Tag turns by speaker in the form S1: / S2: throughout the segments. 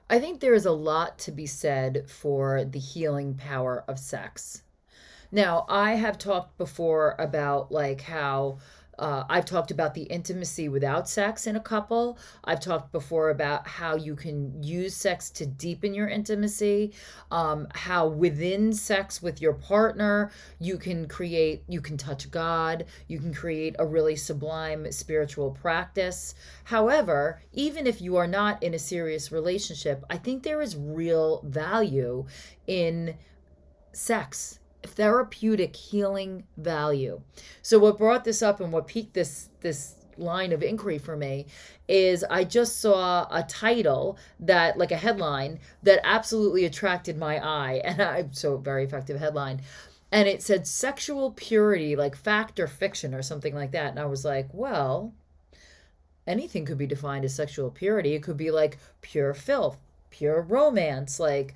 S1: I think there is a lot to be said for the healing power of sex. Now, I have talked before about like how I've talked about the intimacy without sex in a couple. I've talked before about how you can use sex to deepen your intimacy, how within sex with your partner, you can touch God, you can create a really sublime spiritual practice. However, even if you are not in a serious relationship, I think there is real value in sex, therapeutic healing value. So what brought this up and what piqued this line of inquiry for me is I just saw a title that, like a headline, that absolutely attracted my eye, and I so very effective headline, and it said sexual purity, like fact or fiction or something like that, and I was like, well, anything could be defined as sexual purity. It could be like pure filth, pure romance, like,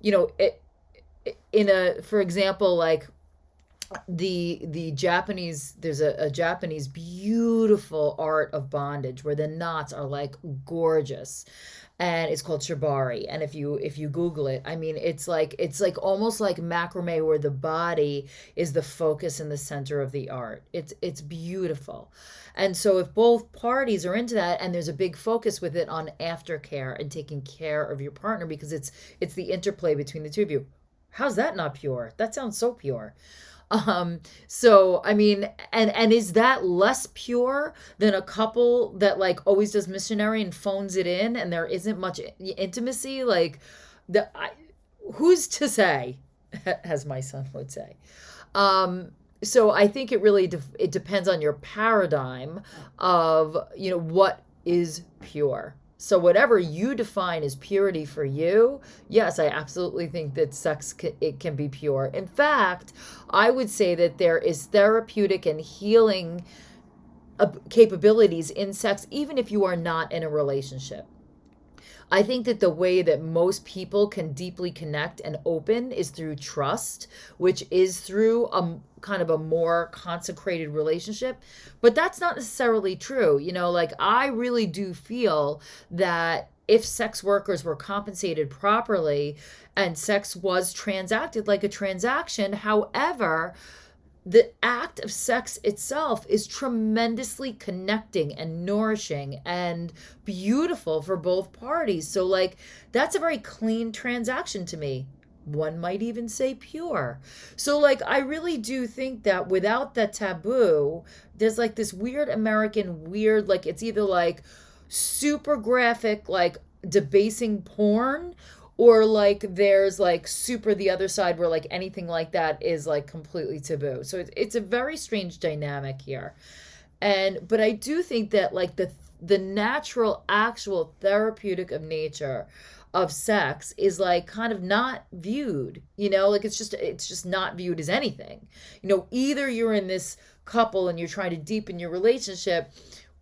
S1: you know, it in a, for example, like the Japanese, there's a Japanese beautiful art of bondage where the knots are like gorgeous, and it's called shibari. And if you Google it, I mean, it's like almost like macrame where the body is the focus in the center of the art. It's beautiful. And so if both parties are into that, and there's a big focus with it on aftercare and taking care of your partner, because it's the interplay between the two of you. How's that not pure? That sounds so pure. So I mean, and is that less pure than a couple that like always does missionary and phones it in, and there isn't much intimacy? Like, the who's to say, as my son would say. So I think it really it depends on your paradigm of, what is pure. So whatever you define as purity for you, yes, I absolutely think that it can be pure. In fact, I would say that there is therapeutic and healing capabilities in sex, even if you are not in a relationship. I think that the way that most people can deeply connect and open is through trust, which is through a kind of a more consecrated relationship. But that's not necessarily true. Like I really do feel that if sex workers were compensated properly and sex was transacted like a transaction, however, the act of sex itself is tremendously connecting and nourishing and beautiful for both parties. So, like, that's a very clean transaction to me. One might even say pure. So, like, I really do think that without that taboo, there's like this weird American, weird, like, it's either like super graphic, like debasing porn, or like there's like super the other side where like anything like that is like completely taboo. So it's a very strange dynamic here. But I do think that like the natural actual therapeutic of nature of sex is like kind of not viewed, like it's just not viewed as anything. Either you're in this couple and you're trying to deepen your relationship,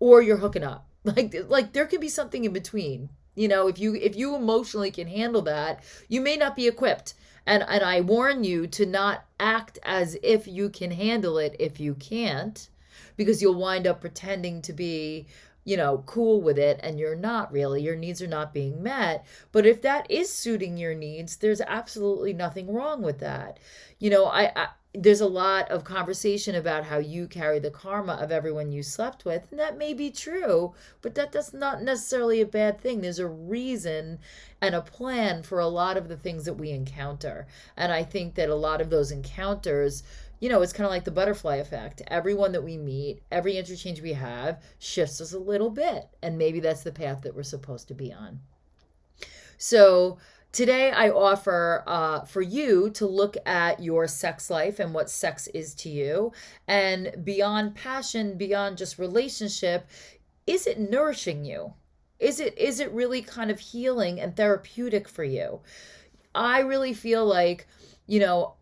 S1: or you're hooking up. Like there could be something in between. If you emotionally can handle that, you may not be equipped. And I warn you to not act as if you can handle it if you can't, because you'll wind up pretending to be, cool with it, and you're not really. Your needs are not being met. But if that is suiting your needs, there's absolutely nothing wrong with that. I there's a lot of conversation about how you carry the karma of everyone you slept with, and that may be true, but that's not necessarily a bad thing. There's a reason and a plan for a lot of the things that we encounter. And I think that a lot of those encounters, it's kind of like the butterfly effect. Everyone that we meet, every interchange we have shifts us a little bit, and maybe that's the path that we're supposed to be on. So today I offer for you to look at your sex life and what sex is to you. And beyond passion, beyond just relationship, is it nourishing you? Is it really kind of healing and therapeutic for you? I really feel like, you know,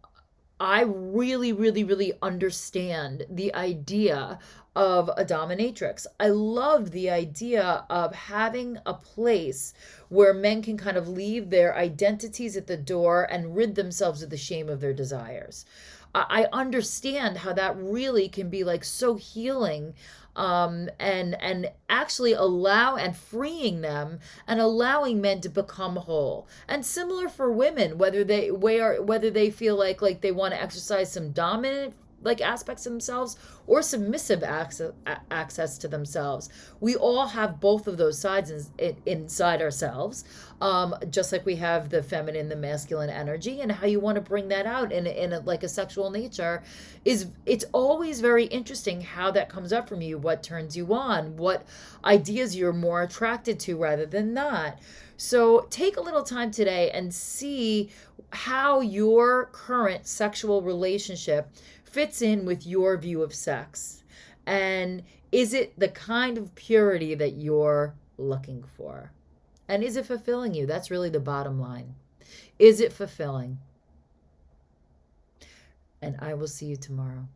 S1: I really, really, really understand the idea of a dominatrix. I love the idea of having a place where men can kind of leave their identities at the door and rid themselves of the shame of their desires. I understand how that really can be like so healing and actually allow and freeing them and allowing men to become whole. And similar for women, whether they feel like they want to exercise some dominant like aspects of themselves or submissive access to themselves. We all have both of those sides inside ourselves, just like we have the feminine, the masculine energy, and how you want to bring that out like a sexual nature is, it's always very interesting how that comes up from you, what turns you on, what ideas you're more attracted to rather than not. So take a little time today and see how your current sexual relationship fits in with your view of sex. And is it the kind of purity that you're looking for? And is it fulfilling you? That's really the bottom line. Is it fulfilling? And I will see you tomorrow.